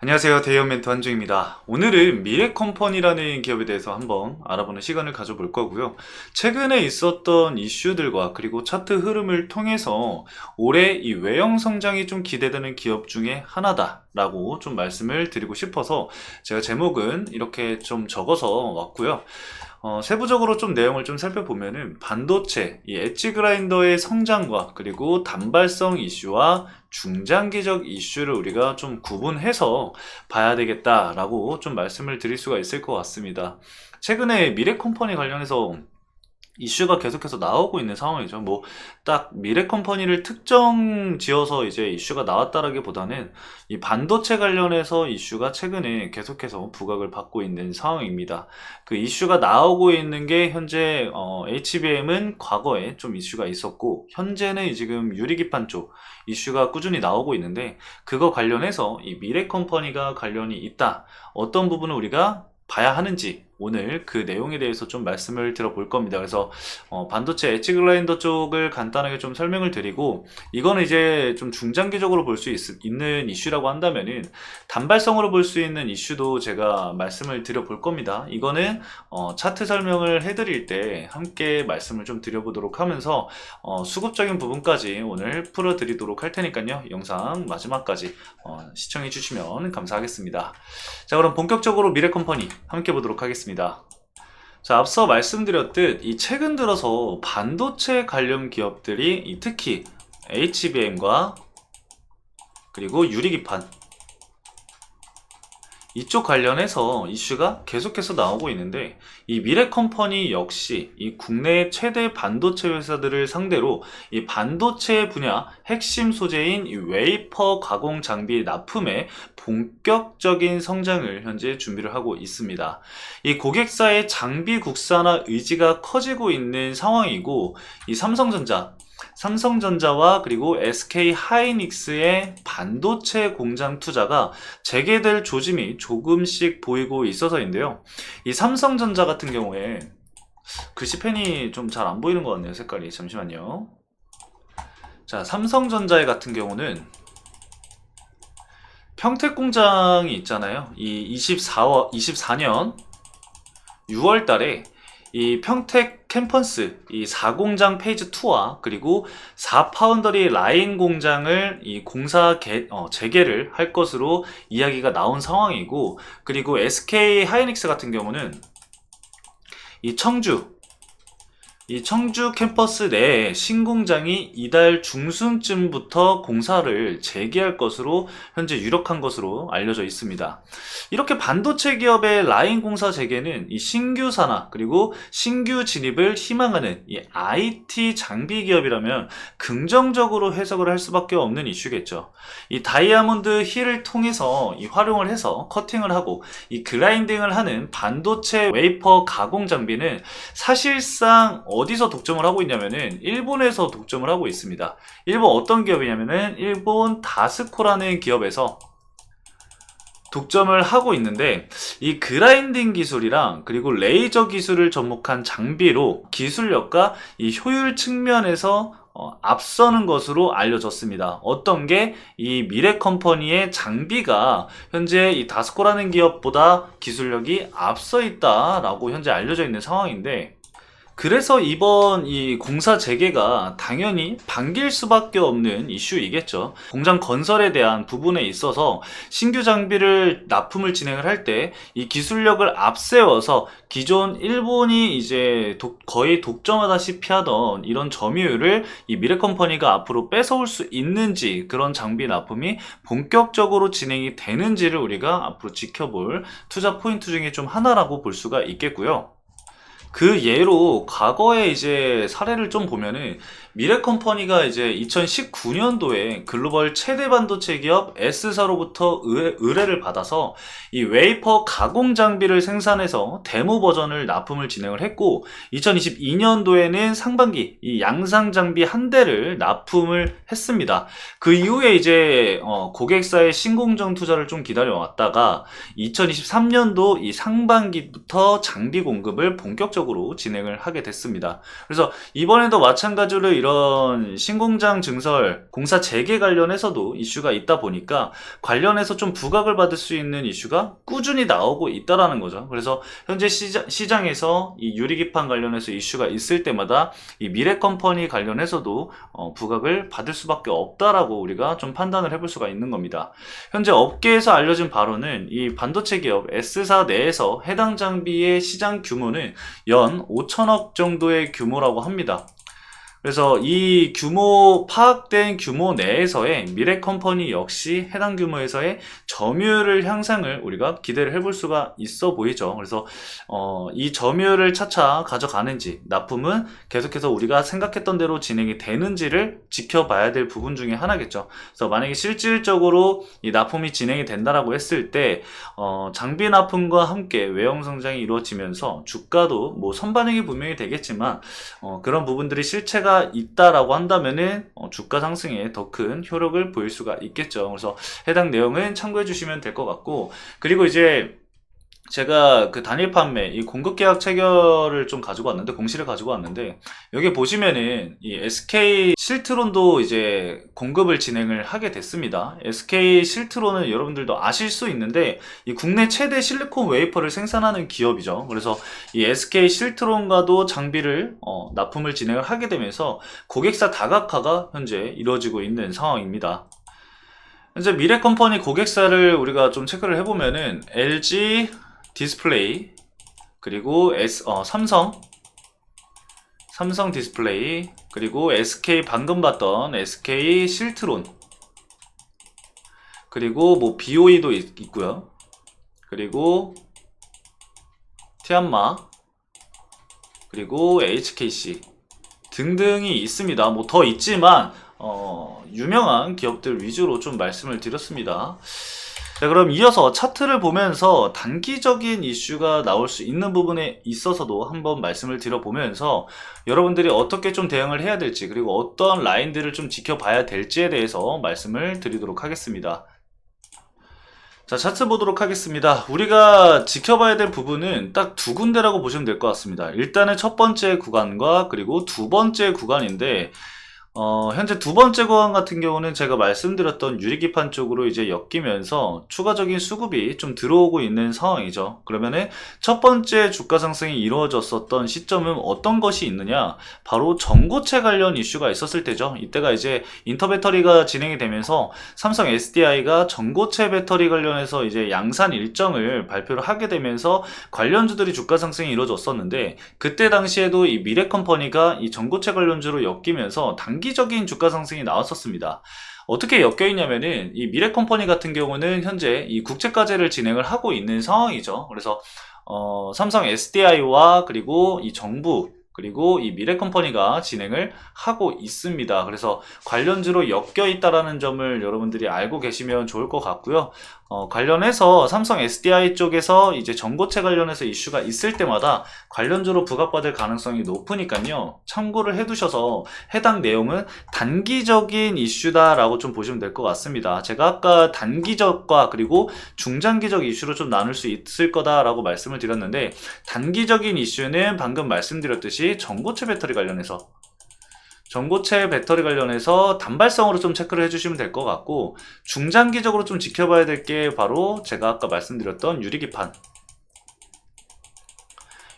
안녕하세요. 대형 멘토 한중입니다. 오늘은 미래컴퍼니라는 기업에 대해서 한번 알아보는 시간을 가져볼 거고요. 최근에 있었던 이슈들과 그리고 차트 흐름을 통해서 올해 이 외형 성장이 좀 기대되는 기업 중에 하나다라고 좀 말씀을 드리고 싶어서 제가 제목은 이렇게 좀 적어서 왔고요. 세부적으로 좀 내용을 좀 살펴보면은 반도체, 이 엣지 그라인더의 성장과 그리고 단발성 이슈와 중장기적 이슈를 우리가 좀 구분해서 봐야 되겠다라고 좀 말씀을 드릴 수가 있을 것 같습니다. 최근에 미래 컴퍼니 관련해서 이슈가 계속해서 나오고 있는 상황이죠. 뭐, 딱 미래 컴퍼니를 특정 지어서 이제 이슈가 나왔다라기보다는 이 반도체 관련해서 이슈가 최근에 계속해서 부각을 받고 있는 상황입니다. 그 이슈가 나오고 있는 게 현재, HBM은 과거에 좀 이슈가 있었고, 현재는 지금 유리기판 쪽 이슈가 꾸준히 나오고 있는데, 그거 관련해서 이 미래 컴퍼니가 관련이 있다. 어떤 부분을 우리가 봐야 하는지 오늘 그 내용에 대해서 좀 말씀을 들어볼 겁니다. 그래서 반도체 엣지 글라인더 쪽을 간단하게 좀 설명을 드리고, 이거는 이제 좀 중장기적으로 볼 수 있는 이슈라고 한다면은 단발성으로 볼 수 있는 이슈도 제가 말씀을 드려볼 겁니다. 이거는 차트 설명을 해드릴 때 함께 말씀을 좀 드려보도록 하면서 수급적인 부분까지 오늘 풀어드리도록 할 테니까요. 영상 마지막까지 시청해 주시면 감사하겠습니다. 자, 그럼 본격적으로 미래컴퍼니 함께 보도록 하겠습니다. 자, 앞서 말씀드렸듯 이 최근 들어서 반도체 관련 기업들이 특히 HBM과 그리고 유리기판 이쪽 관련해서 이슈가 계속해서 나오고 있는데, 이 미래컴퍼니 역시 이 국내 최대 반도체 회사들을 상대로 이 반도체 분야 핵심 소재인 이 웨이퍼 가공 장비 납품에 본격적인 성장을 현재 준비를 하고 있습니다. 이 고객사의 장비 국산화 의지가 커지고 있는 상황이고, 이 삼성전자와 그리고 SK 하이닉스의 반도체 공장 투자가 재개될 조짐이 조금씩 보이고 있어서인데요. 이 삼성전자 같은 경우에 글씨펜이 좀 잘 안 보이는 것 같네요. 색깔이. 잠시만요. 자, 삼성전자 같은 경우는 평택 공장이 있잖아요. 이 24년 6월 달에 이 평택 캠퍼스 이 4공장 페이즈 2와 그리고 4파운더리 라인 공장을 이 재개를 할 것으로 이야기가 나온 상황이고, 그리고 SK 하이닉스 같은 경우는 이 청주 캠퍼스 내에 신공장이 이달 중순쯤부터 공사를 재개할 것으로 현재 유력한 것으로 알려져 있습니다. 이렇게 반도체 기업의 라인 공사 재개는 이 신규 산화 그리고 신규 진입을 희망하는 이 IT 장비 기업이라면 긍정적으로 해석을 할 수밖에 없는 이슈겠죠. 이 다이아몬드 힐을 통해서 이 활용을 해서 커팅을 하고 이 그라인딩을 하는 반도체 웨이퍼 가공 장비는 사실상 어디서 독점을 하고 있냐면은 일본에서 독점을 하고 있습니다. 일본 어떤 기업이냐면은 일본 다스코라는 기업에서 독점을 하고 있는데, 이 그라인딩 기술이랑 그리고 레이저 기술을 접목한 장비로 기술력과 이 효율 측면에서 앞서는 것으로 알려졌습니다. 어떤 게 이 미래 컴퍼니의 장비가 현재 이 다스코라는 기업보다 기술력이 앞서 있다라고 현재 알려져 있는 상황인데, 그래서 이번 이 공사 재개가 당연히 반길 수밖에 없는 이슈이겠죠. 공장 건설에 대한 부분에 있어서 신규 장비를 납품을 진행을 할 때 이 기술력을 앞세워서 기존 일본이 이제 거의 독점하다시피 하던 이런 점유율을 이 미래컴퍼니가 앞으로 뺏어올 수 있는지, 그런 장비 납품이 본격적으로 진행이 되는지를 우리가 앞으로 지켜볼 투자 포인트 중에 좀 하나라고 볼 수가 있겠고요. 그 예로 과거에 이제 사례를 좀 보면은 미래컴퍼니가 이제 2019년도에 글로벌 최대 반도체 기업 S사로부터 의뢰를 받아서 이 웨이퍼 가공 장비를 생산해서 데모 버전을 납품을 진행을 했고, 2022년도에는 상반기 이 양상 장비 한 대를 납품을 했습니다. 그 이후에 이제 고객사의 신공정 투자를 좀 기다려 왔다가 2023년도 이 상반기부터 장비 공급을 본격적으로 본격적으로 진행을 하게 됐습니다. 그래서 이번에도 마찬가지로 이런 신공장 증설, 공사 재개 관련해서도 이슈가 있다 보니까 관련해서 좀 부각을 받을 수 있는 이슈가 꾸준히 나오고 있다라는 거죠. 그래서 현재 시장에서 이 유리기판 관련해서 이슈가 있을 때마다 이 미래컴퍼니 관련해서도 부각을 받을 수밖에 없다라고 우리가 좀 판단을 해볼 수가 있는 겁니다. 현재 업계에서 알려진 바로는 이 반도체 기업 S사 내에서 해당 장비의 시장 규모는 연 5천억 정도의 규모라고 합니다. 그래서 이 규모, 파악된 규모 내에서의 미래컴퍼니 역시 해당 규모에서의 점유율 향상을 우리가 기대를 해볼 수가 있어 보이죠. 그래서 이 점유율을 차차 가져가는지, 납품은 계속해서 우리가 생각했던 대로 진행이 되는지를 지켜봐야 될 부분 중에 하나겠죠. 그래서 만약에 실질적으로 이 납품이 진행이 된다라고 했을 때 장비 납품과 함께 외형 성장이 이루어지면서 주가도 뭐 선반영이 분명히 되겠지만 그런 부분들이 실체가 있다라고 한다면은 주가 상승에 더 큰 효력을 보일 수가 있겠죠. 그래서 해당 내용은 참고해 주시면 될 것 같고, 그리고 이제 제가 그 단일 판매, 이 공급 계약 체결을 좀 가지고 왔는데, 공시를 가지고 왔는데, 여기 보시면은 이 SK 실트론도 이제 공급을 진행을 하게 됐습니다. SK 실트론은 여러분들도 아실 수 있는데, 이 국내 최대 실리콘 웨이퍼를 생산하는 기업이죠. 그래서 이 SK 실트론과도 장비를 납품을 진행을 하게 되면서 고객사 다각화가 현재 이루어지고 있는 상황입니다. 현재 미래컴퍼니 고객사를 우리가 좀 체크를 해보면은 LG 디스플레이, 그리고 삼성 디스플레이, 그리고 SK 방금 봤던 SK 실트론, 그리고 뭐 BOE도 있고요. 그리고 티안마, 그리고 HKC 등등이 있습니다. 뭐 더 있지만 유명한 기업들 위주로 좀 말씀을 드렸습니다. 자, 그럼 이어서 차트를 보면서 단기적인 이슈가 나올 수 있는 부분에 있어서도 한번 말씀을 드려보면서 여러분들이 어떻게 좀 대응을 해야 될지, 그리고 어떤 라인들을 좀 지켜봐야 될지에 대해서 말씀을 드리도록 하겠습니다. 자, 차트 보도록 하겠습니다. 우리가 지켜봐야 될 부분은 딱 두 군데라고 보시면 될 것 같습니다. 일단은 첫 번째 구간과 그리고 두 번째 구간인데, 현재 두 번째 구간 같은 경우는 제가 말씀드렸던 유리기판 쪽으로 이제 엮이면서 추가적인 수급이 좀 들어오고 있는 상황이죠. 그러면은 첫 번째 주가 상승이 이루어졌었던 시점은 어떤 것이 있느냐? 바로 전고체 관련 이슈가 있었을 때죠. 이때가 이제 인터배터리가 진행이 되면서 삼성 SDI가 전고체 배터리 관련해서 이제 양산 일정을 발표를 하게 되면서 관련주들이 주가 상승이 이루어졌었는데, 그때 당시에도 이 미래컴퍼니가 이 전고체 관련주로 엮이면서 단기적인 주가 상승이 나왔었습니다. 어떻게 엮여 있냐면은 이 미래컴퍼니 같은 경우는 현재 이 국제과제를 진행을 하고 있는 상황이죠. 그래서 삼성 SDI와 그리고 이 정부, 그리고 이 미래컴퍼니가 진행을 하고 있습니다. 그래서 관련주로 엮여 있다라는 점을 여러분들이 알고 계시면 좋을 것 같고요. 관련해서 삼성 SDI 쪽에서 이제 전고체 관련해서 이슈가 있을 때마다 관련주로 부각받을 가능성이 높으니까요. 참고를 해두셔서 해당 내용은 단기적인 이슈다라고 좀 보시면 될 것 같습니다. 제가 아까 단기적과 그리고 중장기적 이슈로 좀 나눌 수 있을 거다라고 말씀을 드렸는데, 단기적인 이슈는 방금 말씀드렸듯이 전고체 배터리 관련해서 단발성으로 좀 체크를 해주시면 될 것 같고, 중장기적으로 좀 지켜봐야 될 게 바로 제가 아까 말씀드렸던 유리기판,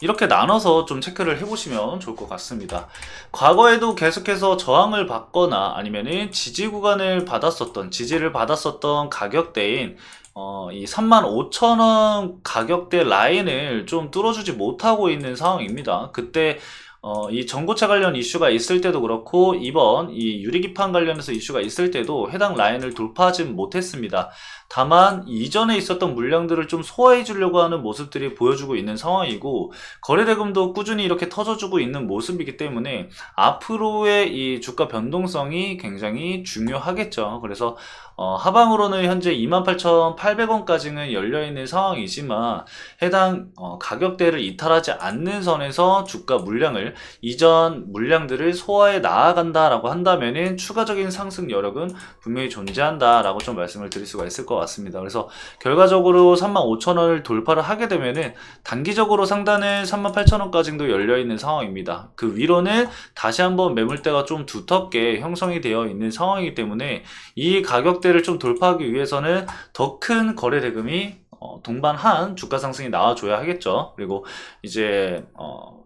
이렇게 나눠서 좀 체크를 해보시면 좋을 것 같습니다. 과거에도 계속해서 저항을 받거나 아니면은 지지를 받았었던 가격대인 이 35,000원 가격대 라인을 좀 뚫어주지 못하고 있는 상황입니다. 그때 이 전고체 관련 이슈가 있을 때도 그렇고, 이번 이 유리기판 관련해서 이슈가 있을 때도 해당 라인을 돌파하지 못했습니다. 다만 이전에 있었던 물량들을 좀 소화해 주려고 하는 모습들이 보여주고 있는 상황이고, 거래대금도 꾸준히 이렇게 터져주고 있는 모습이기 때문에 앞으로의 이 주가 변동성이 굉장히 중요하겠죠. 그래서 하방으로는 현재 28,800원까지는 열려있는 상황이지만, 해당 가격대를 이탈하지 않는 선에서 주가 물량을, 이전 물량들을 소화해 나아간다라고 한다면은 추가적인 상승 여력은 분명히 존재한다라고 좀 말씀을 드릴 수가 있을 것 같습니다. 그래서 결과적으로 35,000원을 돌파를 하게 되면은 단기적으로 상단은 38,000원까지도 열려있는 상황입니다. 그 위로는 다시 한번 매물대가 좀 두텁게 형성이 되어 있는 상황이기 때문에 이 가격대를 좀 돌파하기 위해서는 더 큰 거래 대금이 동반한 주가 상승이 나와줘야 하겠죠. 그리고 이제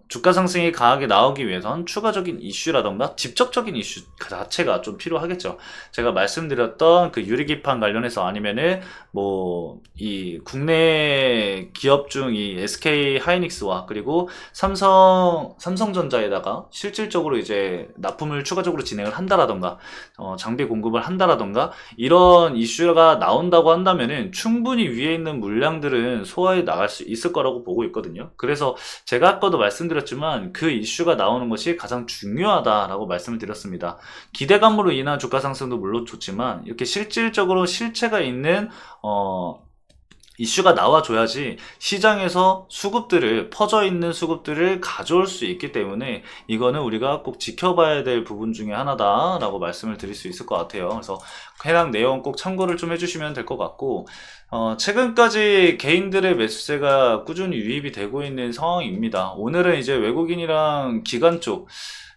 주가 상승이 강하게 나오기 위해선 추가적인 이슈라던가 직접적인 이슈 자체가 좀 필요하겠죠. 제가 말씀드렸던 그 유리기판 관련해서 아니면은 뭐 이 국내 기업 중 이 SK 하이닉스와 그리고 삼성전자에다가 실질적으로 이제 납품을 추가적으로 진행을 한다라던가 장비 공급을 한다라던가 이런 이슈가 나온다고 한다면은 충분히 위에 있는 물량들은 소화해 나갈 수 있을 거라고 보고 있거든요. 그래서 제가 아까도 말씀드렸지만 그 이슈가 나오는 것이 가장 중요하다라고 말씀을 드렸습니다. 기대감으로 인한 주가 상승도 물론 좋지만 이렇게 실질적으로 실체가 있는 이슈가 나와줘야지 시장에서 수급들을 퍼져 있는 수급들을 가져올 수 있기 때문에 이거는 우리가 꼭 지켜봐야 될 부분 중에 하나다라고 말씀을 드릴 수 있을 것 같아요. 그래서 해당 내용 꼭 참고를 좀 해주시면 될 것 같고 최근까지 개인들의 매수세가 꾸준히 유입이 되고 있는 상황입니다. 오늘은 이제 외국인이랑 기관 쪽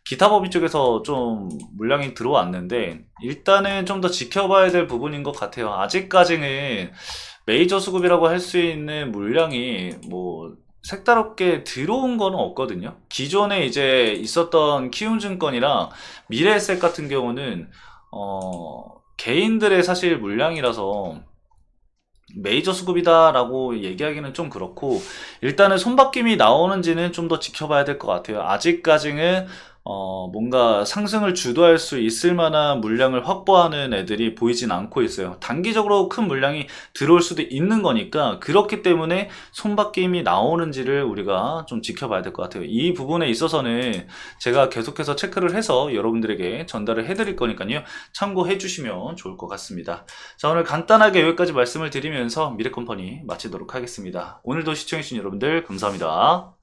기타법인 쪽에서 좀 물량이 들어왔는데 일단은 좀 더 지켜봐야 될 부분인 것 같아요. 아직까지는 메이저 수급이라고 할 수 있는 물량이 뭐 색다롭게 들어온 건 없거든요. 기존에 이제 있었던 키움증권이랑 미래에셋 같은 경우는 개인들의 사실 물량이라서 메이저 수급이다라고 얘기하기는 좀 그렇고 일단은 손바뀜이 나오는지는 좀 더 지켜봐야 될 것 같아요. 아직까지는 뭔가 상승을 주도할 수 있을 만한 물량을 확보하는 애들이 보이진 않고 있어요. 단기적으로 큰 물량이 들어올 수도 있는 거니까 그렇기 때문에 손바뀜이 나오는지를 우리가 좀 지켜봐야 될 것 같아요. 이 부분에 있어서는 제가 계속해서 체크를 해서 여러분들에게 전달을 해드릴 거니까요. 참고해 주시면 좋을 것 같습니다. 자, 오늘 간단하게 여기까지 말씀을 드리면서 미래컴퍼니 마치도록 하겠습니다. 오늘도 시청해주신 여러분들 감사합니다.